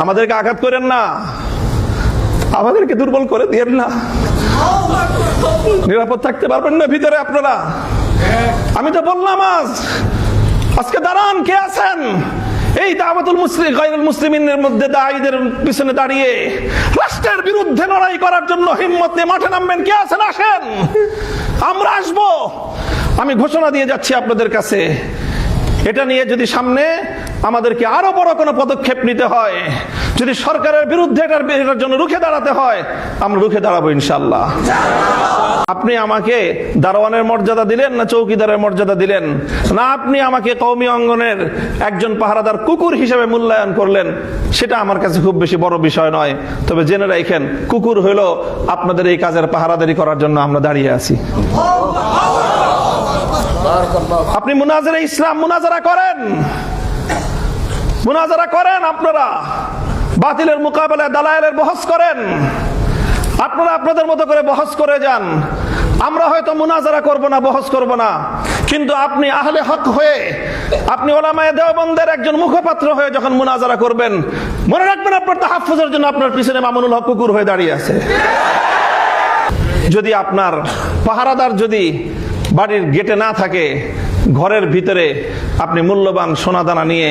আমাদেরকে আঘাত করেন না, আমাদেরকে দুর্বল করে দিয়েন না। নিরাপদ থাকতে পারবেন না ভিতরে আপনারা? আমি তো বললাম আজকে দাঁড়ান, কে আছেন এই দাওয়াতুল মুসলিম গায়রুল মুসলিমিনের মধ্যে দায়ীদের পিছনে দাঁড়িয়ে রাষ্ট্রের বিরুদ্ধে লড়াই করার জন্য হিম্মত নিয়ে মাঠে নামবেন? কে আছেন? আসেন, আমরা আসবো। আমি ঘোষণা দিয়ে যাচ্ছি আপনাদের কাছে, এটা নিয়ে যদি সামনে আমাদেরকে আরো বড় কোনো পদক্ষেপ নিতে হয়, যদি সরকারের বিরুদ্ধে এটার জন্য রুখে দাঁড়াতে হয়, আমরা রুখে দাঁড়াবো ইনশাআল্লাহ। আপনি আমাকে দারোয়ানের মর্যাদা দিলেন না চৌকিদারের মর্যাদা দিলেন, না আপনি আমাকে কওমি অঙ্গনের একজন পাহারাদার কুকুর হিসেবে মূল্যায়ন করলেন, সেটা আমার কাছে খুব বেশি বড় বিষয় নয়। তবে জেনে রাখেন, কুকুর হইল আপনাদের এই কাজের পাহারাদারি করার জন্য আমরা দাঁড়িয়ে আছি। আপনি মুনাজারা ইসলাম মুনাজারা করেন, মুনাজারা করেন, আপনারা বাতিলের মোকাবেলায় দালায়েলের বহস করেন, আপনারা আপনাদের মতো করে বহস করে যান। আমরা হয়তো মুনাজারা করব না, বহস করব না, কিন্তু আপনি আহলে হক হয়ে, আপনি উলামায়ে দেওবন্দের একজন মুখপাত্র হয়ে যখন মুনাজারা করবেন, মনে রাখবেন আপনার তাহাফুজের জন্য আপনার পিছনে মামুনুল হক কুকুর হয়ে দাঁড়িয়ে আছে। যদি আপনার পাহারাদার যদি বাড়ির গেটে না থাকে, ঘরের ভিতরে আপনি মূল্যবান সোনাদানা নিয়ে,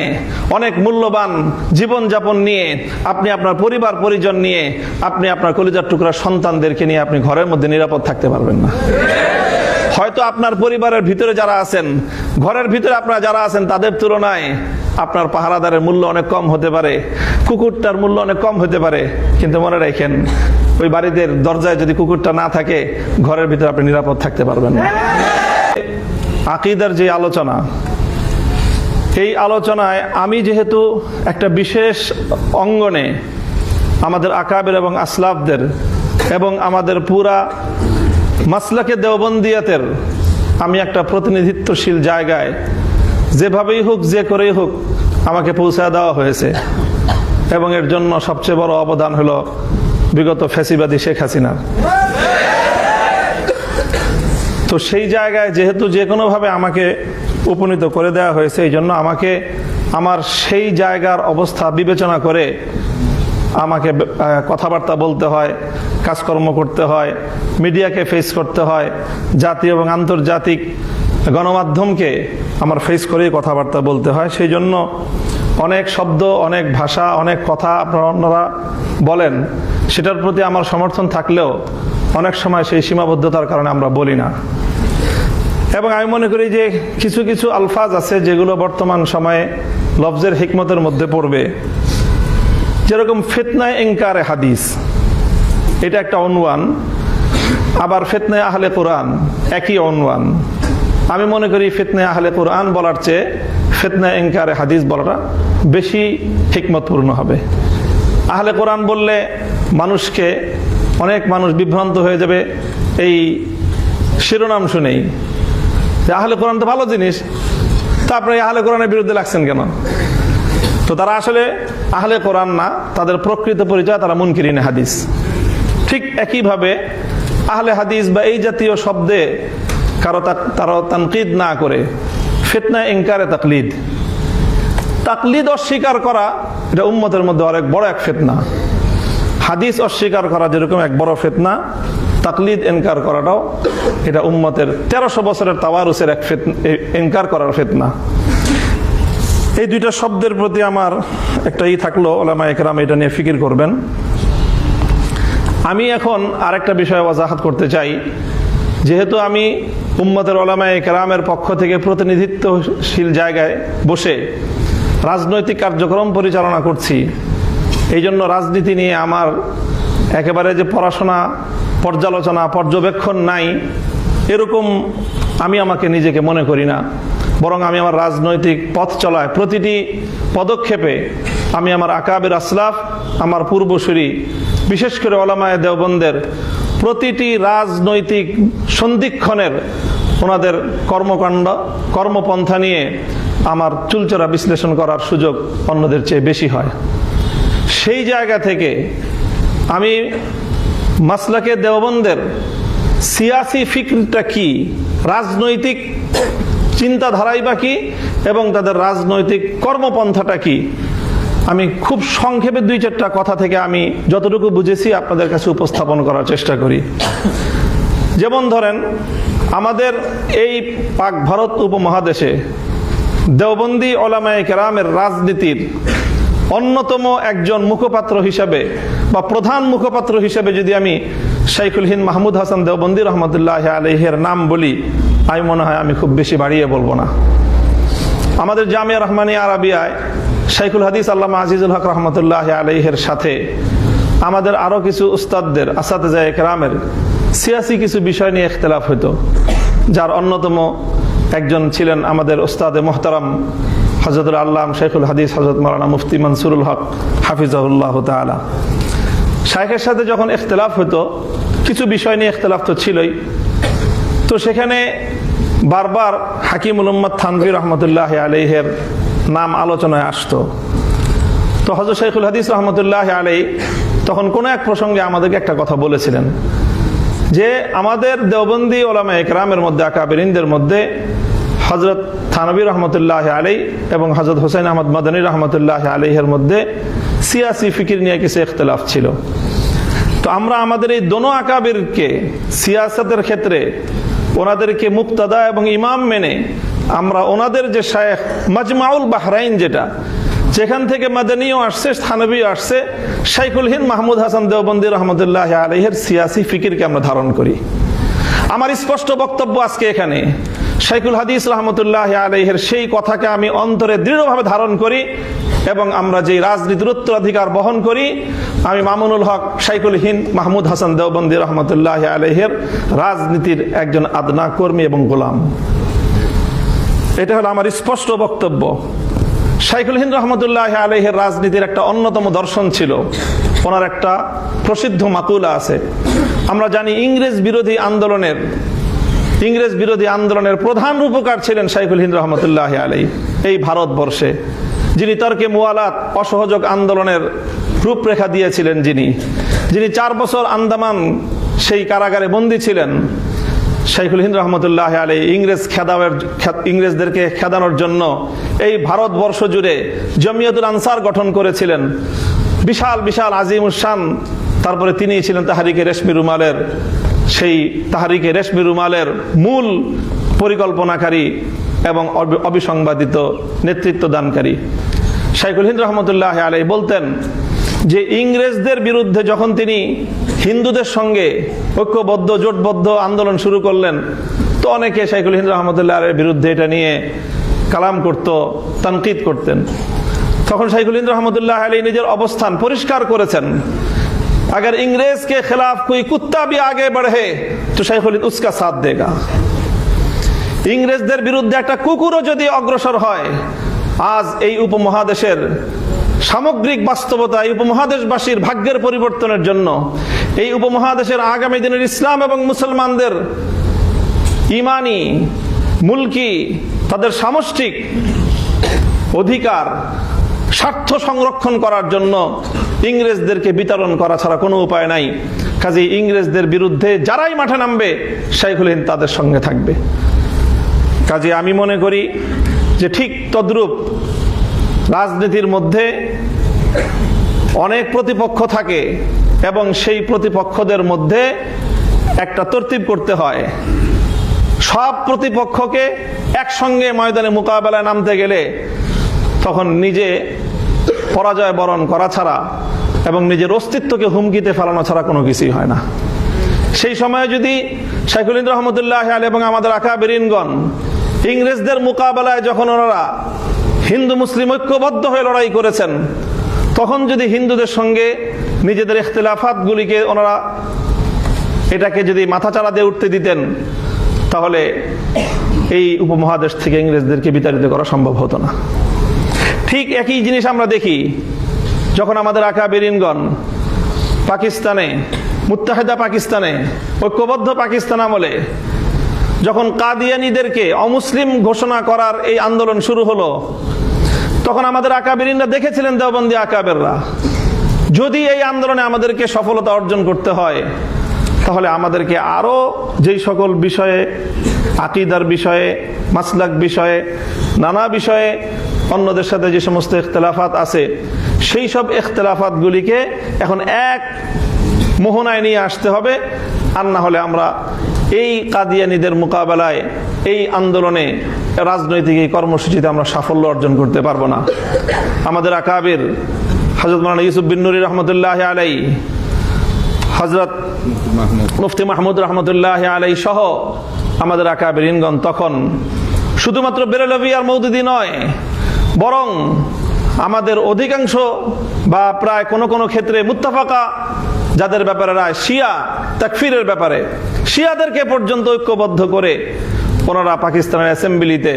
অনেক মূল্যবান জীবনযাপন নিয়ে, আপনি আপনার পরিবার পরিজন নিয়ে, আপনি আপনার কলিজার টুকরা সন্তানদেরকে নিয়ে আপনি ঘরের মধ্যে নিরাপদ থাকতে পারবেন না। হয়তো আপনার পরিবারের ভিতরে যারা আছেন, ঘরের ভিতরে আপনারা যারা আছেন, তাদের তুলনায় আপনার পাহারাদারের মূল্য অনেক কম হতে পারে, কুকুরটার মূল্য অনেক কম হতে পারে, কিন্তু মনে রাখেন, ওই বাড়িতে দরজায় যদি কুকুরটা না থাকে, ঘরের ভিতরে আপনি নিরাপদ থাকতে পারবেন না। আকীদার যে আলোচনা, এই আলোচনায় আমি যেহেতু একটা বিশেষ অঙ্গনে আমাদের আকাবের এবং আসলাফদের এবং আমাদের পুরা মাসলাকে দেওবন্দিয়াতের আমি একটা প্রতিনিধিত্বশীল জায়গায়, যেভাবেই হোক যে করেই হোক আমাকে পৌঁছায় দেওয়া হয়েছে, এবং এর জন্য সবচেয়ে বড় অবদান হলো বিগত ফ্যাসিবাদী শেখ হাসিনার। তো সেই জায়গায় যেহেতু যে কোনোভাবে আমাকে উপনীত করে দেওয়া হয়েছে, এই জন্য আমাকে আমার সেই জায়গার অবস্থা বিবেচনা করে আমাকে কথাবার্তা বলতে হয়, কাজকর্ম করতে হয়, মিডিয়াকে ফেস করতে হয়, জাতীয় এবং আন্তর্জাতিক গণমাধ্যমকে আমার ফেস করেই কথাবার্তা বলতে হয়। সেই জন্য অনেক শব্দ, অনেক ভাষা, অনেক কথা আপনারা বলেন, সেটার প্রতি আমার সমর্থন থাকলেও অনেক সময় সেই সীমাবদ্ধতার কারণে আমরা বলি না। এবং আমি মনে করি যে কিছু কিছু আলফাজ আছে যেগুলো বর্তমান সময়ে লফজের হিকমতের মধ্যে পড়বে, যেরকম ফিতনায়ে ইনকারে হাদিস, এটা একটা অনওয়ান, আবার ফিতনায়ে আহলে কোরআন একই অনওয়ান। আমি মনে করি ফিতনায়ে আহলে কোরআন বলার চেয়ে ফিতনায়ে ইনকারে হাদিস বলাটা বেশি হিকমতপূর্ণ হবে। আহলে কোরআন বললে মানুষকে, অনেক মানুষ বিভ্রান্ত হয়ে যাবে এই শিরোনাম শুনেই, আহলে কোরআন তো ভালো জিনিস, তা আপনি আহলে কোরআনের বিরুদ্ধে লাগছেন কেন? তো তারা আসলে আহলে কোরআন না, তাদের প্রকৃত পরিচয় তারা মুনকিরিনে হাদিস। ঠিক একইভাবে আহলে হাদিস বা এই জাতীয় শব্দে তারা তানকিদ না করে ফিতনা ইনকারে তাকলিদ, তাকলিদ অস্বীকার করা, এটা উম্মতের মধ্যে অনেক বড় এক ফিতনা। হাদিস অস্বীকার করা যেরকম এক বড় ফিতনা, তাকলিদ ইনকার করাটাও এটা উম্মতের 1300 বছরের তাওয়ারুসের এক ইনকার করার ফিতনা। এই দুইটা শব্দের প্রতি আমার একটা থাকলো, উলামায়ে কেরাম এটা নিয়ে ফিকির করবেন। আমি এখন আরেকটা বিষয় ওয়াজাহাত করতে চাই, যেহেতু আমি উম্মতের উলামায়ে কেরামের পক্ষ থেকে প্রতিনিধিত্বশীল জায়গায় বসে রাজনৈতিক কার্যক্রম পরিচালনা করছি, এই জন্য রাজনীতি নিয়ে আমার একেবারে যে পড়াশোনা, পর্যালোচনা, পর্যবেক্ষণ নাই, এরকম আমি আমাকে নিজেকে মনে করি না। বরং আমি আমার রাজনৈতিক পথ চলায় প্রতিটি পদক্ষেপে আমি আমার আকাবের আসলাফ, আমার পূর্বসূরি, বিশেষ করে উলামায়ে দেওবন্দের প্রতিটি রাজনৈতিক সন্ধিক্ষণের ওনাদের কর্মকাণ্ড, কর্মপন্থা নিয়ে আমার চুলচেরা বিশ্লেষণ করার সুযোগ অন্যদের চেয়ে বেশি হয়। সেই জায়গা থেকে আমি মাসলাকে দেওবন্দের সিয়াসি ফিকরটা কি, রাজনৈতিক চিন্তাধারাই বা কি, এবং তাদের রাজনৈতিক কর্মপন্থাটা কি, আমি খুব সংক্ষেপে 2-4টা কথা থেকে আমি যতটুকু বুঝেছি আপনাদের কাছে উপস্থাপন করার চেষ্টা করি। যেমন ধরেন, আমাদের এই পাক ভারত উপমহাদেশে দেওবন্দি ওলামায়ে কেরামের রাজনীতির অন্যতম একজন মুখপাত্র হিসেবে বা প্রধান মুখপাত্র হিসেবে যদি আমি শাইখুল হিন্দ মাহমুদ হাসান দেওবন্দি রহমতুল্লাহ আলাইহির নাম বলি, আমি মনে হয় আমি খুব বেশি বাড়িয়ে বলবো না। আমাদের জামিয়া রহমানিয়া আরাবিয়ায় শাইখুল হাদিস আল্লামা আজিজুল হক রহমতুল্লাহ আলাইহির সাথে আমাদের আরো কিছু উস্তাদদের আসাতেজায়ে কেরামের সিয়াসি কিছু বিষয় নিয়ে ইখতিলাফ হতো, যার অন্যতম একজন ছিলেন আমাদের উস্তাদে মোহতারাম হযরতুল আল্লাম শাইখুল হাদিস হযরত মাওলানা মুফতি মনসুরুল হক হাফিজাহুল্লাহ তাআলা। শাইখের সাথে যখন ইখতিলাফ হতো, কিছু বিষয় নিয়ে ইখতিলাফ তো ছিলই, তো সেখানে বারবার হাকিমুল উম্মাত থানভী রহমতুল্লাহ আলাইহির নাম আলোচনায় আসতো। তো হযরত শাইখুল হাদিস রহমতুল্লাহ আলাইহি তখন কোনো এক প্রসঙ্গে আমাদেরকে একটা কথা বলেছিলেন যে আমাদের দেওবন্দি ওলামায়ে কেরামের মধ্যে, আকাবেরিনদের মধ্যে হযরত থানভী রহমতুল্লাহ আলাইহি এবং হযরত হুসাইন আহমদ মাদানী রহমতুল্লাহ আলাইহির মধ্যে সিয়াসি ফিকির নিয়ে কিছু ইখতিলাফ ছিল। তো আমরা আমাদের এই দোনো আকাবিরকে সিয়াসতের ক্ষেত্রে ওনাদেরকে মুক্তাদা এবং ইমাম মেনে আমরা ওনাদের যে শায়েখ মাজমাউল বাহরাইন, যেখান থেকে মাদানীও আসছে, থানভীও আসছে, শাইখুল হিন্দ মাহমুদ হাসান দেওবন্দি রহমতুল্লাহ আলাইহির সিয়াসি ফিকিরকে আমরা ধারণ করি। আমার স্পষ্ট বক্তব্য আজকে এখানে, শাইখুল হাদিস রহমতুল্লাহ আলাইহির সেই কথাকে আমি অন্তরে দৃঢ়ভাবে ধারণ করি এবং আমরা যে রাজনীতির উত্তরাধিকার বহন করি, আমি মামুনুল হক শাইখুল হিন্দ মাহমুদ হাসান দেওবন্দি রহমতুল্লাহ আলাইহির রাজনীতির একজন আদনা কর্মী এবং গোলাম। এটা হলো আমার স্পষ্ট বক্তব্য। শাইখুল হিন্দ রহমতুল্লাহ আলাইহির রাজনীতির একটা অন্যতম দর্শন ছিল, ওনার একটা প্রসিদ্ধ মাকুলা আছে। আমরা জানি ইংরেজ বিরোধী আন্দোলনের প্রধান রূপকার ছিলেন শাইখুল হিন্দ রহমতুল্লাহ আলাইহি এই ভারতবর্ষে, যিনি তর্কে মুওয়ালাত অসহযোগ আন্দোলনের রূপরেখা দিয়েছিলেন, যিনি 4 বছর আন্দামান সেই কারাগারে বন্দী ছিলেন। শাইখুল হিন্দ রহমতুল্লাহ আলাইহি ইংরেজদেরকে খেদানোর জন্য এই ভারতবর্ষ জুড়ে জমিয়তুল আনসার গঠন করেছিলেন, বিশাল বিশাল আজিমুশান। তারপরে তিনি ছিলেন তাহরিকে রেশমি রুমালের মূল পরিকল্পনাকারী এবং অবিসংবাদিত নেতৃত্ব দানকারী। শাইখুল হিন্দ রহমতুল্লাহ আলাইহি বলতেন যে ইংরেজদের বিরুদ্ধে যখন তিনি হিন্দুদের সঙ্গে ঐক্যবদ্ধ জোটবদ্ধ আন্দোলন শুরু করলেন, তো অনেকে শাইখুল হিন্দ রহমতুল্লাহ আলাইহির বিরুদ্ধে এটা নিয়ে কালাম করত, তানকিদ করতেন। তখন শাইখুল হিন্দ রহমতুল্লাহ আলাইহি নিজের অবস্থান পরিষ্কার করেছেন, अगर इंग्रेज के खिलाफ कोई कुत्ता भी आगे बढ़े तो शाइखुल हिंद उसका साथ देगा। ইংরেজদের বিরুদ্ধে একটা কুকুরও যদি অগ্রসর হয়, আজ এই উপমহাদেশের সামগ্রিক বাস্তবতা, এই উপমহাদেশবাসীর ভাগ্যের পরিবর্তনের জন্য, এই উপমহাদেশের আগামী দিনের ইসলাম এবং মুসলমানদের ইমানি, মুলকি, তাদের সামষ্টিক অধিকার, স্বার্থ সংরক্ষণ করার জন্য ইংরেজদেরকে বিতরণ করা ছাড়া কোনো উপায় নাই। কাজে ইংরেজদের বিরুদ্ধে যারাই মাঠে নামবে, শাইখুল হিন্দ তাদের সঙ্গে থাকবে। কাজে আমি মনে করি যে ঠিক তদ্রূপ রাজনীতির মধ্যে অনেক প্রতিপক্ষ থাকে এবং সেই প্রতিপক্ষদের মধ্যে একটা তরতিব করতে হয়। সব প্রতিপক্ষকে একসঙ্গে ময়দানে মোকাবেলায় নামতে গেলে তখন নিজে পরাজয় বরণ করা ছাড়া এবং নিজের অস্তিত্বকে হুমকিতে ফেলানো ছাড়া কোনো কিছুই হয় না। সেই সময়ে যদি শাইখুল হিন্দ রহমতুল্লাহ আলাইহি এবং আমাদের আকাবেরিনগণ ইংরেজদের মোকাবেলায় যখন ওনারা হিন্দু মুসলিম ঐক্যবদ্ধ হয়ে লড়াই করেছেন, তখন যদি হিন্দুদের সঙ্গে নিজেদের ইখতিলাফাতগুলিকে ওনারা এটাকে যদি মাথাচাড়া দিয়ে উঠতে দিতেন, তাহলে এই উপমহাদেশ থেকে ইংরেজদেরকে বিতাড়িত করা সম্ভব হতো না। ঠিক একই জিনিস আমরা দেখি যখন আমাদের আকাবেরিনগণ পাকিস্তানে, মুত্তাহিদা পাকিস্তানে, ঐক্যবদ্ধ পাকিস্তান আমলে যখন কাদিয়ানীদেরকে অমুসলিম ঘোষণা করার এই আন্দোলন শুরু হলো, তখন আমাদের আকাবেরিনরা দেখেছিলেন, দেওবন্দি আকাবেররা, যদি এই আন্দোলনে আমাদেরকে সফলতা অর্জন করতে হয়, তাহলে আমাদেরকে আরো যেই সকল বিষয়ে, আকীদার বিষয়ে, মাসলাক বিষয়ে, নানা বিষয়ে অন্যদের সাথে যে সমস্ত ইখতিলাফাত আছে সেই সব ইখতিলাফাতগুলিকে এখন এক মোহনায় নিয়ে আসতে হবে, আর না হলে আমরা এই কাদিয়ানীদের মোকাবেলায়, এই আন্দোলনে, রাজনৈতিক এই কর্মসূচিতে আমরা সাফল্য অর্জন করতে পারবো না। আমাদের আকাবির হযরত মাওলানা ইউসুফ বিন নুরি রহমতুল্লাহ আলাইহি, হযরত মুফতি মাহমুদ রহমতুল্লাহ আলাইহি সহ আমাদের আকাবিরিনগণ তখন শুধুমাত্র বেরেলভী আর মওদুদি নয়, বরং আমাদের অধিকাংশ বা প্রায় কোন কোন ক্ষেত্রে মুত্তাফাকা যাদের ব্যাপারে রায়, শিয়া তাকফিরের ব্যাপারে শিয়াদেরকে পর্যন্ত ঐক্যবদ্ধ করে ওনারা পাকিস্তানের অ্যাসেম্বলিতে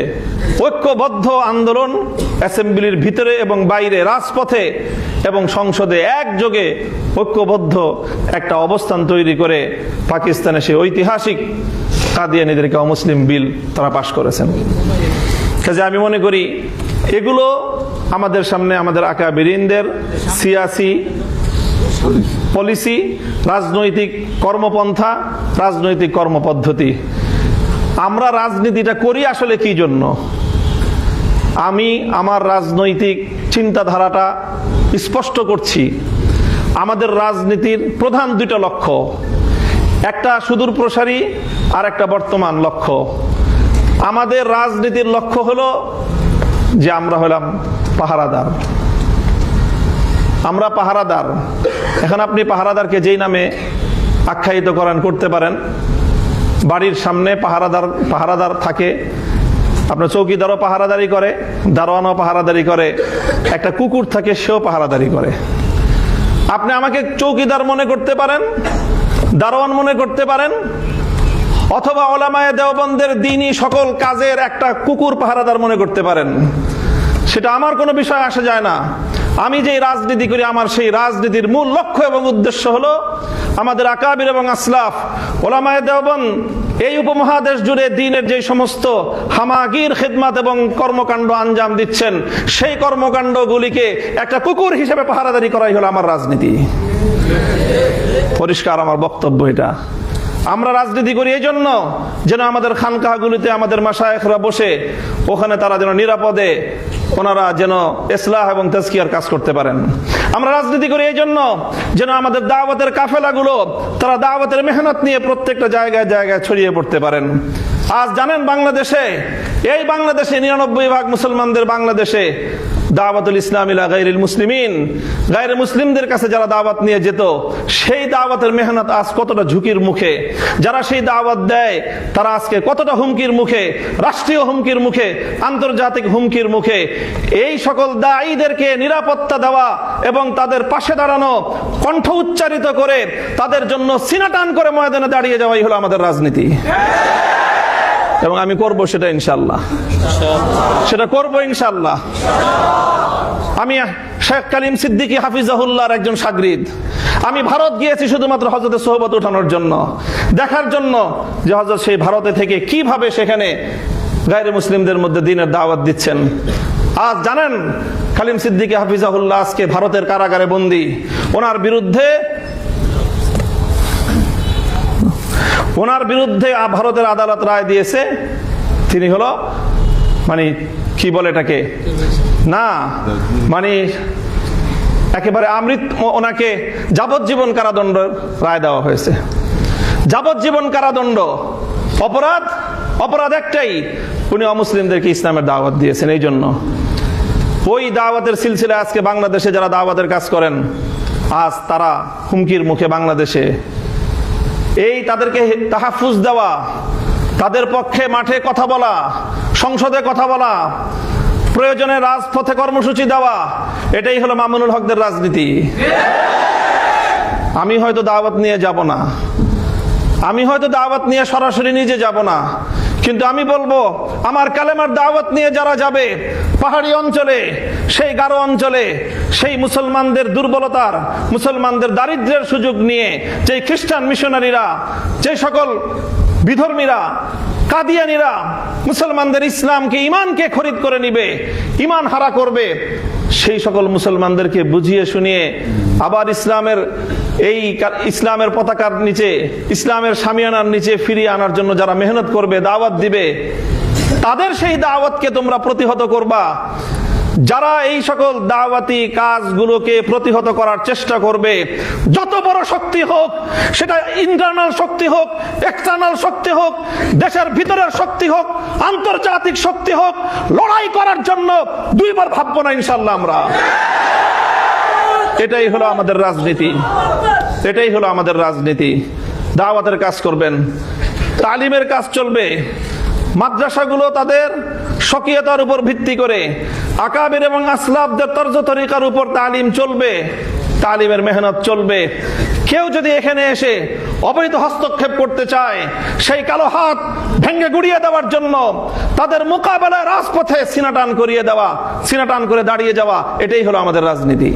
ঐক্যবদ্ধ আন্দোলন, অ্যাসেম্বলির ভিতরে এবং বাইরে, রাজপথে এবং সংসদে একযোগে ঐক্যবদ্ধ একটা অবস্থান তৈরি করে পাকিস্তানে সেই ঐতিহাসিক কাদিয়ানীদেরকে অমুসলিম বিল তারা পাশ করেছেন। কাজে আমি মনে করি এগুলো আমাদের সামনে আমাদের আকাবিরিনদের সিয়াসি পলিসি, রাজনৈতিক কর্মপন্থা, রাজনৈতিক কর্মপদ্ধতি। আমরা রাজনীতিটা করি আসলে কি জন্য? আমি আমার রাজনৈতিক চিন্তাধারাটা স্পষ্ট করছি। আমাদের রাজনীতির প্রধান দুইটা লক্ষ্য, একটা সুদূর প্রসারী আর একটা বর্তমান লক্ষ্য। আমাদের রাজনীতির লক্ষ্য হলো যে আমরা হলাম পাহারাদার, আমরা পাহারাদার। এখন আপনি পাহারাদারকে যেই নামে আখ্যায়িত করতে পারেন। বাড়ির সামনে পাহারাদার থাকে, আপনার চৌকিদারও পাহারাদারি করে, দারোয়ানও পাহারাদারি করে, একটা কুকুর থাকে সেও পাহারাদারি করে। আপনি আমাকে চৌকিদার মনে করতে পারেন, দারোয়ান মনে করতে পারেন, অথবা উলামায়ে দেওবন্দের দ্বীনি সকল কাজের একটা কুকুর পাহারাদার মনে করতে পারেন। সেটা আমার কোনো বিষয় আসে যায় না। আমি যেই রাজনীতি করি, আমার সেই রাজনীতির মূল লক্ষ্য এবং উদ্দেশ্য হলো আমাদের আকাবির এবং আসলাফ উলামায়ে দেওবন্দ এই উপমহাদেশ জুড়ে দ্বীনের যে সমস্ত হামাগির খিদমত এবং কর্মকাণ্ড আঞ্জাম দিচ্ছেন, সেই কর্মকাণ্ডগুলিকে একটা কুকুর হিসেবে পাহারাদারি করাই হলো আমার রাজনীতি। পরিষ্কার আমার বক্তব্য এটা। আমরা রাজনীতি করি এই জন্য যেন আমাদের খানকাহগুলিতে আমাদের মাশায়েখরা বসে ওখানে তারা যেন নিরাপদে ওনারা যেন ইসলাহ এবং তাজকিয়ার কাজ করতে পারেন। আমরা রাজনীতি করি এই জন্য যেন আমাদের দাওয়াতের কাফেলাগুলো তারা দাওয়াতের মেহনত নিয়ে প্রত্যেকটা জায়গায় জায়গায় ছড়িয়ে পড়তে পারেন। আজ জানেন বাংলাদেশে, এই বাংলাদেশে 99% মুসলমানদের বাংলাদেশে দাওয়াতুল ইসলাম ইলা গায়রিল মুসলিমিন, গায়রে মুসলিমদের কাছে যারা দাওয়াত নিয়ে যেত, সেই দাওয়াতের মেহনত আজ কতটা ঝুঁকির মুখে। যারা সেই দাওয়াত দেয় তারা আজকে কতটা হুমকির মুখে, রাষ্ট্রীয় হুমকির মুখে, আন্তর্জাতিক হুমকির মুখে। এই সকল দায়ীদেরকে নিরাপত্তা দেওয়া এবং তাদের পাশে দাঁড়ানো, কণ্ঠ উচ্চারিত করে তাদের জন্য সিনা টান করে ময়দানে দাঁড়িয়ে যাওয়াই হলো আমাদের রাজনীতি। এবং আমি করব সেটা ইনশাআল্লাহ, সেটা করব ইনশাআল্লাহ। আমি শেখ কালিম সিদ্দিকী হাফিজাহুল্লাহর একজন শাগরিদ। আমি ভারত গিয়েছি শুধুমাত্র হযরতের সোহবত ওঠানোর জন্য, দেখার জন্য যে হযরত সেই ভারতে থেকে কিভাবে সেখানে গায়রে মুসলিমদের মধ্যে দ্বীনের দাওয়াত দিচ্ছেন। আজ জানেন কালিম সিদ্দিকী হাফিজাহুল্লাহ আজকে ভারতের কারাগারে বন্দী। ওনার বিরুদ্ধে ভারতের আদালত রায় দিয়েছে, তিনি হলো মানে কি বলে এটাকে, না মানে একেবারে ওনাকে যাবজ্জীবন কারাদণ্ড রায় দেওয়া হয়েছে। যাবজ্জীবন কারাদণ্ড। অপরাধ একটাই, উনি অমুসলিমদেরকে ইসলামের দাওয়াত দিয়েছেন। এই জন্য ওই দাওয়াতের সিলসিলা আজকে বাংলাদেশে যারা দাওয়াতের কাজ করেন, আজ তারা হুমকির মুখে। বাংলাদেশে এই তাদেরকে তাহাফুজ দেওয়া, তাদের পক্ষে মাঠে কথা বলা, সংসদে কথা বলা, প্রয়োজনে রাজপথে কর্মসূচি দেওয়া, এটাই হলো মামুনুল হকদের রাজনীতি। আমি হয়তো দাওয়াত নিয়ে যাব না, আমি হয়তো দাওয়াত নিয়ে সরাসরি নিজে যাব না, কিন্তু আমি বলবো আমার কালেমার দাওয়াত নিয়ে যারা যাবে পাহাড়ি অঞ্চলে, সেই গারো অঞ্চলে, সেই মুসলমানদের দুর্বলতার, মুসলমানদের দারিদ্র্যের সুযোগ নিয়ে যে খ্রিস্টান মিশনারিরা, যে সকল বিধর্মীরা, কাদিয়ানীরা মুসলমানদের ইসলামকে, ইমানকে খরিদ করে নিবে, ইমান হারা করবে, সেই সকল মুসলমানদেরকে বুঝিয়ে শুনিয়ে আবার ইসলামের পতাকার নিচে, ইসলামের শামিয়ানার নিচে ফিরিয়ে আনার জন্য যারা মেহনত করবে, দাওয়াত দিবে, তাদের সেই দাওয়াতকে তোমরা প্রতিহত করবা। যারা এই সকল দাওয়াতি কাজগুলোকে প্রতিহত করার চেষ্টা করবে, যত বড় শক্তি হোক, সেটা ইন্টারনাল শক্তি হোক, এক্সটার্নাল শক্তি হোক, দেশের ভিতরের শক্তি হোক, আন্তর্জাতিক শক্তি হোক, লড়াই করার জন্য দুইবার ভাববো না ইনশাআল্লাহ আমরা। এটাই হলো আমাদের রাজনীতি, এটাই হলো আমাদের রাজনীতি। দাওয়াতের কাজ করবেন, তালিমের কাজ চলবে, মাদ্রাসাগুলো তাদের স্বকীয়তার উপর ভিত্তি করে আকাবির এবং আসলাফদের তর্জ তরিকার উপর তালিম চলবে, তালিমের মেহনত চলবে। কেউ যদি এখানে এসে অবৈধ হস্তক্ষেপ করতে চায়, সেই কালো হাত ভেঙে গুড়িয়ে দেওয়ার জন্য তাদের মোকাবেলায় রাজপথে সিনাটান করিয়ে দেওয়া, সিনাটান করে দাঁড়িয়ে যাওয়া, এটাই হলো আমাদের রাজনীতি।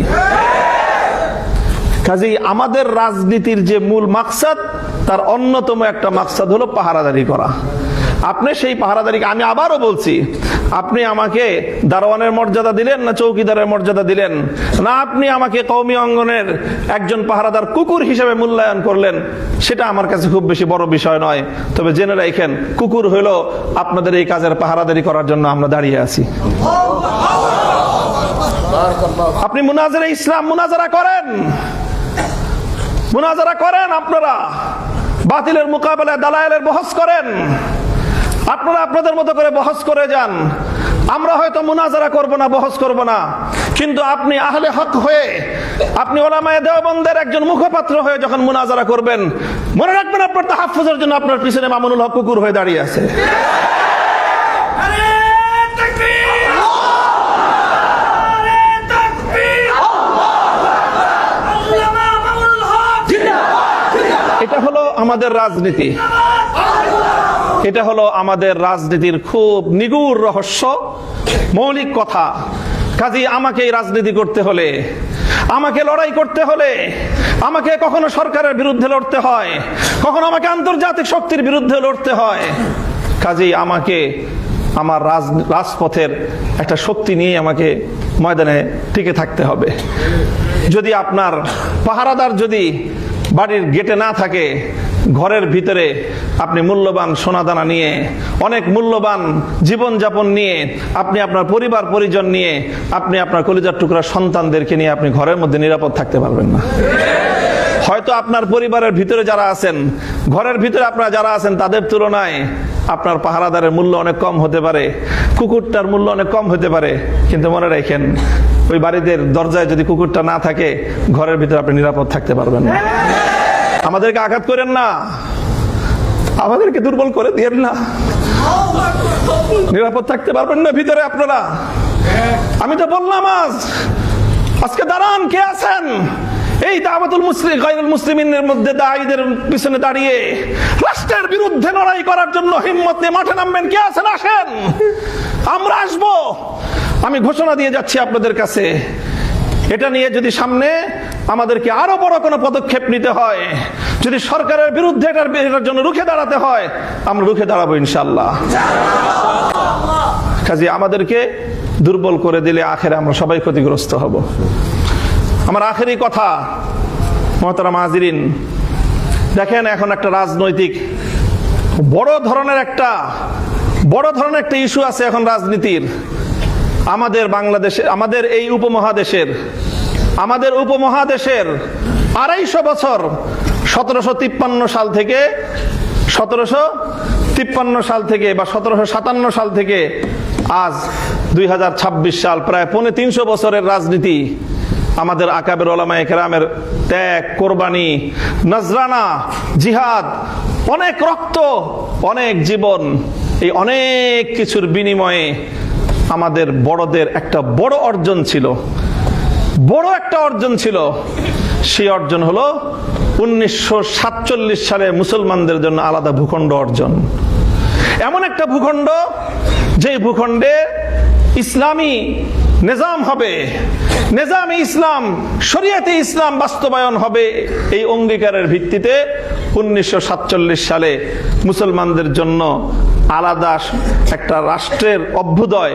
কাজেই আমাদের রাজনীতির যে মূল মাকসাদ, তার অন্যতম একটা মাকসাদ হলো পাহারাদারি করা। আপনি সেই পাহারাদারিকে, আমি আবারও বলছি, আপনি আমাকে দারোয়ানের মর্যাদা দিলেন না চৌকিদারের মর্যাদা দিলেন, না আপনি আমাকে কওমি অঙ্গনের একজন পাহারাদার কুকুর হিসেবে মূল্যায়ন করলেন, সেটা আমার কাছে খুব বেশি বড় বিষয় নয়। তবে জেনে রাখেন, কুকুর হইল আপনাদের এই কাজের পাহারাদারি করার জন্য আমরা দাঁড়িয়ে আছি। আপনি মুনাজারা ইসলাম মুনাজারা করেন, মুনাজারা করেন, আপনারা বাতিলের মোকাবেলায় দালায়েলের বহস করেন, আপনারা আপনাদের মতো করে বহস করে যান। আমরা হয়তো মুনাজারা করব না, বহস করব না, কিন্তু আপনি আহলে হক হয়ে, আপনি উলামায়ে দেওবন্দের একজন মুখপাত্র হয়ে যখন মুনাজারা করবেন, মনে রাখবেন আপনার তাহাফুজের জন্য আপনার পিছনে মামুনুল হক কুকুর হয়ে দাঁড়িয়ে আছে। এটা হলো আমাদের রাজনীতি, এটা হলো আমাদের রাজনীতির খুব নিগুড় রহস্য, মৌলিক কথা। কাজেই আমাকে এই রাজনীতি করতে হলে, আমাকে লড়াই করতে হলে, আমাকে কখনো সরকারের বিরুদ্ধে লড়তে হয়, কখনো আমাকে আন্তর্জাতিক শক্তির বিরুদ্ধে লড়তে হয়। কাজেই আমাকে আমার রাজপথের একটা শক্তি নিয়ে আমাকে ময়দানে টিকে থাকতে হবে। যদি আপনার পাহারাদার যদি বাড়ির গেটে না থাকে, ঘরের ভিতরে আপনি মূল্যবান সোনাদানা নিয়ে, অনেক মূল্যবান জীবনযাপন নিয়ে, আপনি আপনার পরিবার পরিজন নিয়ে, আপনি আপনার কলিজার টুকরা সন্তানদেরকে নিয়ে আপনি ঘরের মধ্যে নিরাপদ থাকতে পারবেন না। হয়তো আপনার পরিবারের ভিতরে যারা আছেন, ঘরের ভিতরে আপনারা যারা আছেন, তাদের তুলনায় আপনার পাহারাদারের মূল্য অনেক কম হতে পারে, কুকুরটার মূল্য অনেক কম হতে পারে, কিন্তু মনে রাখেন, ওই বাড়িতে দরজায় যদি কুকুরটা না থাকে, ঘরের ভিতরে আপনি নিরাপদ থাকতে পারবেন না। আমাদেরকে আঘাত করেন না, আমাদেরকে দুর্বল করে দিয়েন না, নিরাপদ থাকতে পারবেন না ভিতরে আপনারা। আমি তো বললাম আজকে দাঁড়ান, কে আছেন এই দাওয়াতুল মুসলিম গায়রুল মুসলিমিনের মধ্যে দায়ীদের পিছনে দাঁড়িয়ে রাষ্ট্রের বিরুদ্ধে লড়াই করার জন্য হিম্মত নিয়ে মাঠে নামবেন? কে আছেন? আসেন, আমরা আসবো। আমি ঘোষণা দিয়ে যাচ্ছি আপনাদের কাছে, এটা নিয়ে যদি সামনে আমাদেরকে আরো বড় কোনো পদক্ষেপ নিতে হয়, যদি সরকারের বিরুদ্ধে এটার জন্য রুখে দাঁড়াতে হয়, আমরা রুখে দাঁড়াবো ইনশাআল্লাহ। কাজে আমাদেরকে দুর্বল করে দিলে আখেরে আমরা সবাই ক্ষতিগ্রস্ত হব। আমার আখেরি কথা, মুহতারাম হাজিরিন, দেখেন এখন একটা রাজনৈতিক বড় ধরনের একটা ইস্যু আছে এখন রাজনীতির। আমাদের বাংলাদেশে, আমাদের এই উপমহাদেশের 250 বছর, 1753 সাল থেকে বা 1757 সাল থেকে আজ 2026 সাল, প্রায় 350 বছরের রাজনীতি। আমাদের আকাবের উলামায়ে কেরামের ত্যাগ, কোরবানি, নজরানা, জিহাদ, অনেক রক্ত, অনেক জীবন, এই অনেক কিছুর বিনিময়ে আমাদের বড়দের একটা বড় অর্জন ছিল, সেই অর্জন হলো 1947 সালে মুসলমানদের জন্য আলাদা ভূখণ্ড অর্জন। এমন একটা ভূখণ্ড, যে ভূখণ্ডে ইসলামী নিজাম হবে, নিজামে ইসলাম, শরিয়াতে ইসলাম বাস্তবায়ন হবে, এই অঙ্গীকারের ভিত্তিতে 1947 সালে মুসলমানদের জন্য আলাদা একটা রাষ্ট্রের অভ্যুদয়।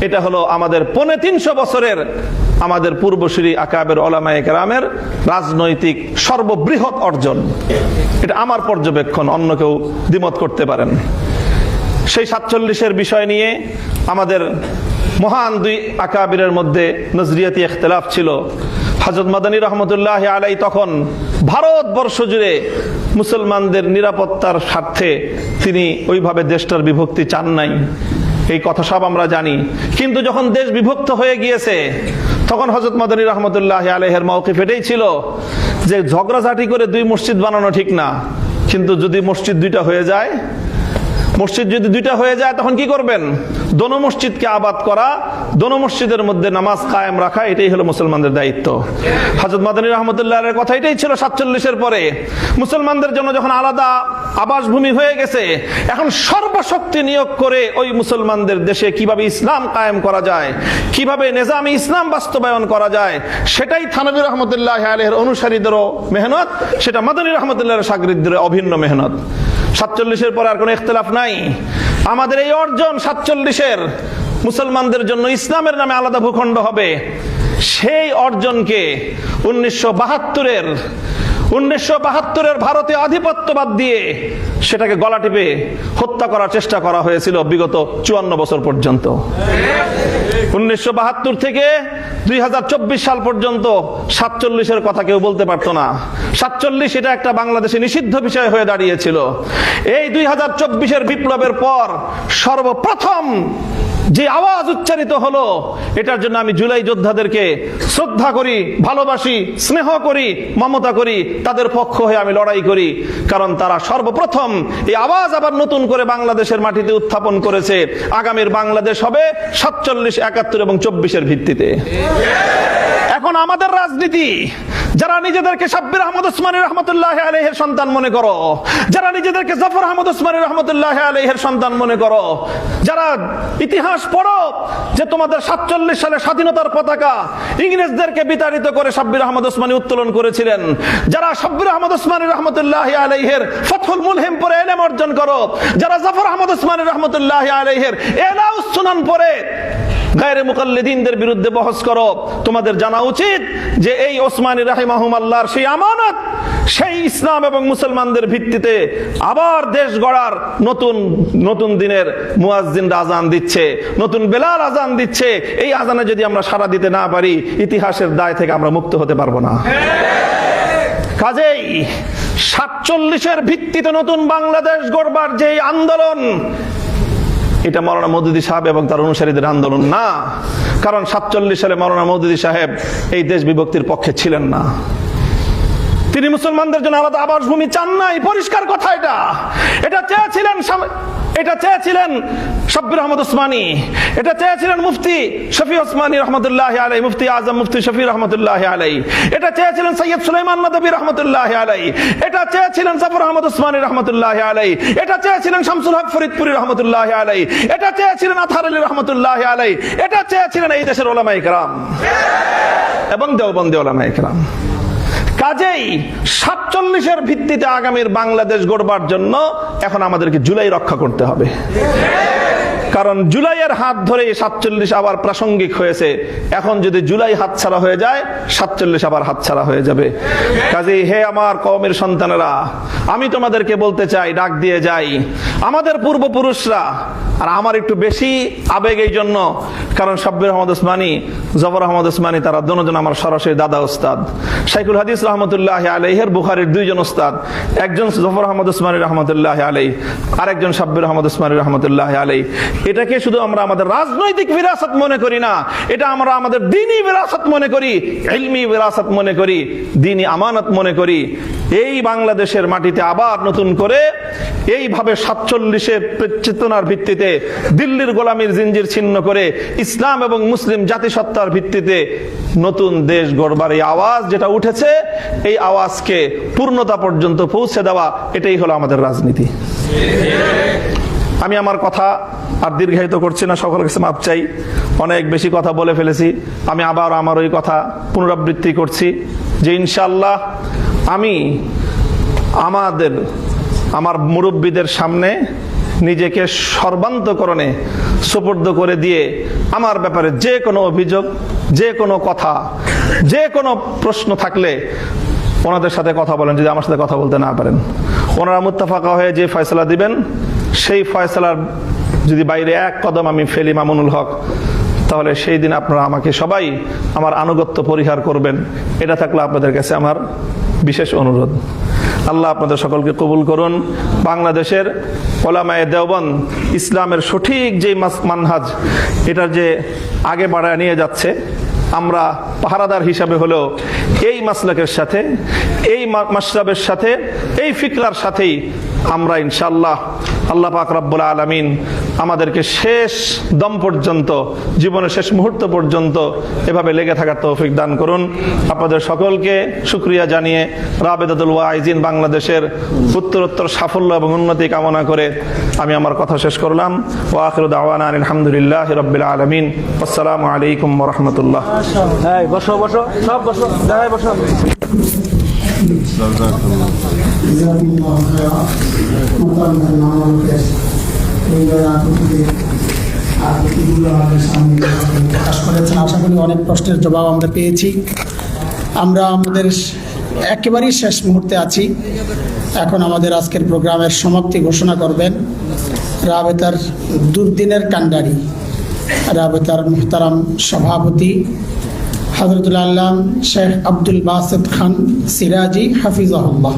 এটা হলো আমাদের 350 বছরের আমাদের পূর্বসূরি আকাবের উলামায়ে কেরামের রাজনৈতিক সর্ববৃহৎ অর্জন। এটা আমার পর্যবেক্ষণ, অন্য কেউ দ্বিমত করতে পারেন। সেই 47-এর বিষয় নিয়ে আমাদের মহান দুই আকাবিরের মধ্যে নজরিয়াতি ইখতিলাফ ছিল। হযরত মাদানী রহমতুল্লাহ আলাই তখন ভারতবর্ষ জুড়ে মুসলমানদের নিরাপত্তার স্বার্থে তিনি ওইভাবে দেশটার বিভক্তি চান নাই, এই কথা সব আমরা জানি। কিন্তু যখন দেশ বিভক্ত হয়ে গিয়েছে তখন হযরত মাদানী রহমতুল্লাহ আলাইহির মাওকিফ এটাই ছিল যে ঝগড়াঝাটি করে দুই মসজিদ বানানো ঠিক না, কিন্তু যদি মসজিদ দুইটা হয়ে যায়, মসজিদ যদি দুইটা হয়ে যায় তখন কি করবেন? দোনো মসজিদকে আবাদ করা, দোনো মসজিদের মধ্যে নামাজ কায়েম রাখা, এটাই হলো মুসলমানদের দায়িত্ব। হযরত মাদানী রাহমাতুল্লাহ আলাইহির কথা এটাই ছিল 47-এর পরে। মুসলমানদের জন্য যখন আলাদা আবাসভূমি হয়ে গেছে, এখন সর্বশক্তি নিয়োগ করে ওই মুসলমানদের দেশে কিভাবে ইসলাম কায়েম করা যায়, কিভাবে নিজামী ইসলাম বাস্তবায়ন করা যায়, সেটাই থানভী রহমতুল্লাহ আলাইহির অনুসারীদেরও মেহনত, সেটা মাদানী রাহমাতুল্লাহর শাগরিদদের অভিন্ন মেহনত। 47-এর পরে আর কোনো ইখতিলাফ নাই। আমাদের এই অর্জন 47-এর মুসলমানদের জন্য ইসলামের নামে আলাদা ভূখণ্ড হবে, সেই অর্জনকে 1972-এর ভারতে আধিপত্যবাদ দিয়ে সেটাকে গলা টিপে হত্যা করার চেষ্টা করা হয়েছিল বিগত 54 বছর পর্যন্ত। 1972 থেকে 2024 সাল পর্যন্ত 47-এর কথা কেউ বলতে পারতো না। 47 এটা একটা বাংলাদেশে নিষিদ্ধ বিষয় হয়ে দাঁড়িয়েছিল। এই 2024-এর বিপ্লবের পর সর্বপ্রথম যে আওয়াজ উচ্চারিত হলো, এটার জন্য আমি জুলাই যোদ্ধাদেরকে শ্রদ্ধা করি, ভালোবাসি, স্নেহ করি, মমতা করি, তাদের পক্ষ হয়ে আমি লড়াই করি, কারণ তারা সর্বপ্রথম এই আওয়াজ আবার নতুন করে বাংলাদেশের মাটিতে উত্থাপন করেছে। আগামীর বাংলাদেশ হবে 47, 71 এবং 24-এর ভিত্তিতে। এখন আমাদের রাজনীতি, যারা নিজেদেরকে শাব্বির আহমদ ওসমানী রহমতুল্লাহ আলাইহির সন্তান মনে করো, যারা নিজেদেরকে জাফর আহমদ ওসমানী রহমতুল্লাহ আলাইহির সন্তান মনে করো, যারা ইতিহাস পড়ো যে তোমাদের 47 সালে স্বাধীনতার পতাকা ইংরেজদেরকে বিতাড়িত করে শাব্বির আহমদ ওসমানী উত্তোলন করেছিলেন, যারা শাব্বির আহমদ ওসমানী রহমতুল্লাহ আলাইহির ফাতহুল মুলহিম পড়ে ইলম অর্জন করো, যারা জাফর আহমদ ওসমানী রহমতুল্লাহ আলাইহির ইলাউস সুনান পড়ে গায়রে মুকাল্লিদিনদের বিরুদ্ধে বহস করো, তোমাদের জানা উচিত যে এই ওসমানী রাহিমাহুমাল্লাহর সেই আমানত, সেই ইসলাম এবং মুসলমানদের ভিত্তিতে আবার দেশ গড়ার নতুন দিনের মুয়াজ্জিনরা আজান দিচ্ছে, নতুন বেলাল আজান দিচ্ছে। এই আজানে যদি আমরা সাড়া দিতে না পারি, ইতিহাসের দায় থেকে আমরা মুক্ত হতে পারবো না। কাজেই 47-এর ভিত্তিতে নতুন বাংলাদেশ গড়বার যে আন্দোলন, এটা মাওলানা মওদুদী সাহেব এবং তার অনুসারীদের আন্দোলন না। কারণ 47 সালে মাওলানা মওদুদী সাহেব এই দেশ বিভক্তির পক্ষে ছিলেন না। তিনি মুসলমানদের জন্য আলাদা আবাসভূমি চান নাই, পরিষ্কার কথা। এটা চেয়েছিলেন শাব্বির আহমদ ওসমানী, এটা চেয়েছিলেন মুফতি শফি ওসমানী রহমতুল্লাহ আলাইহি, মুফতি আজম মুফতি শফি রহমতুল্লাহ আলাইহি, এটা চেয়েছিলেন সৈয়দ সুলাইমান নদভী রহমতুল্লাহ আলাইহি, এটা চেয়েছিলেন জাফর আহমদ ওসমানী রহমতুল্লাহ আলাইহি, এটা চেয়েছিলেন শামসুল হক ফরিদপুরি রহমতুল্লাহ আলাইহি, এটা চেয়েছিলেন আতহার আলী রহমতুল্লাহ আলাইহি, এটা চেয়েছিলেন এই দেশের উলামায়ে কেরাম এবং দেওবন্দি উলামায়ে কেরাম। কাজেই 47-এর ভিত্তিতে আগামীর বাংলাদেশ গড়বার জন্য এখন আমাদেরকে জুলাই রক্ষা করতে হবে। কারণ জুলাইয়ের হাত ধরে 47 আবার প্রাসঙ্গিক হয়েছে। এখন যদি জুলাই হাতছাড়া হয়ে যায়, 47 আবার হাতছাড়া হয়ে যাবে। কাজেই হে আমার কওমের সন্তানেরা, আমি তোমাদেরকে বলতে চাই, ডাক দিয়ে যাই, আমাদের পূর্বপুরুষরা, আর আমার একটু বেশি আবেগ এই জন্য, কারণ শাব্বির আহমদ ওসমানী, জাফর আহমদ ওসমানী তারা দুজন আমার সরাসরি দাদা ওস্তাদ। শাইখুল হাদিস রহমতুল্লাহ আলাইহির বুখারীর দুইজন ওস্তাদ, একজন জাফর আহমদ ওসমানী রহমতুল্লাহ আলাইহি, আরেকজন শাব্বির আহমদ ওসমানী রহমতুল্লাহ আলাইহি। এটাকে শুধু আমরা আমাদের রাজনৈতিক বিরাসত মনে করি না, এটা আমরা আমাদের দ্বীনি বিরাসত মনে করি, ইলমি বিরাসত মনে করি, দ্বীনি আমানত মনে করি। এই বাংলাদেশের মাটিতে আবার নতুন করে এইভাবে 47-এর চেতনার ভিত্তিতে দিল্লির গোলামীর জিঞ্জির ছিন্ন করে ইসলাম এবং মুসলিম জাতিসত্তার ভিত্তিতে নতুন দেশ গড়বার এই আওয়াজ যেটা উঠেছে, এই আওয়াজকে পূর্ণতা পর্যন্ত পৌঁছে দেওয়া, এটাই হলো আমাদের রাজনীতি। আমি আমার কথা আর দীর্ঘায়িত করছি না, সকলের কাছে মাপ চাই, অনেক বেশি কথা বলে ফেলেছি। আমি আবার আমার ওই কথা পুনরাবৃত্তি করছি যে ইনশাআল্লাহ আমি আমার মুরব্বীদের সামনে নিজেকে সর্বান্তকরণে সুপর্দ করে দিয়ে আমার ব্যাপারে যে কোনো অভিযোগ, যে কোনো কথা, যে কোনো প্রশ্ন থাকলে ওনাদের সাথে কথা বলেন। যদি আমার সাথে কথা বলতে না পারেন, ওনারা মুত্তাফাকা হয়ে যে ফয়সালা দিবেন, সেই ফয়সালার যদি বাইরে এক কদম আমি ফেলি মামুনুল হক, তাহলে সেই দিন আপনারা আমাকে সবাই আমার আনুগত্য পরিহার করবেন। এটা থাকলে আপনাদের কাছে আমার বিশেষ অনুরোধ। আল্লাহ আপনাদের সকলকে কবুল করুন। বাংলাদেশের ওলামায়ে দেওবন্দ ইসলামের সঠিক যে মানহাজ, এটার যে আগে বাড়ায় নিয়ে যাচ্ছে, আমরা পাহারাদার হিসাবে হলেও এই মাসলাকের সাথে, এই মাশরাবের সাথে, এই ফিকরার সাথেই আমরা ইনশাআল্লাহ আল্লাহ পাক রব্বুল আলামিন আমাদেরকে শেষ দম পর্যন্ত, জীবনের শেষ মুহূর্ত পর্যন্ত এভাবে লেগে থাকার তৌফিক দান করুন। আপনাদের সকলকে শুকরিয়া জানিয়ে রাবেতাতুল ওয়াইজিন বাংলাদেশের উত্তরোত্তর সাফল্য এবং উন্নতি কামনা করে আমি আমার কথা শেষ করলাম। ওয়া আখিরু দাওয়ানা আলহামদুলিল্লাহি রাব্বিল আলামিন। আসসালামু আলাইকুম ওয়া রাহমাতুল্লাহ। হ্যাঁ, বসো বসো, সব বসো, দাঁড়ায় বসো। আশা করি অনেক প্রশ্নের জবাব আমরা পেয়েছি। আমরা আমাদের একেবারেই শেষ মুহূর্তে আছি। এখন আমাদের আজকের প্রোগ্রামের সমাপ্তি ঘোষণা করবেন রাবেতার দুর্দিনের কান্ডারি, রাবেতার মুহতারাম সভাপতি হযরতুল আল্লামা শেখ আব্দুল বাসিত খান সিরাজি হাফিজাহুল্লাহ।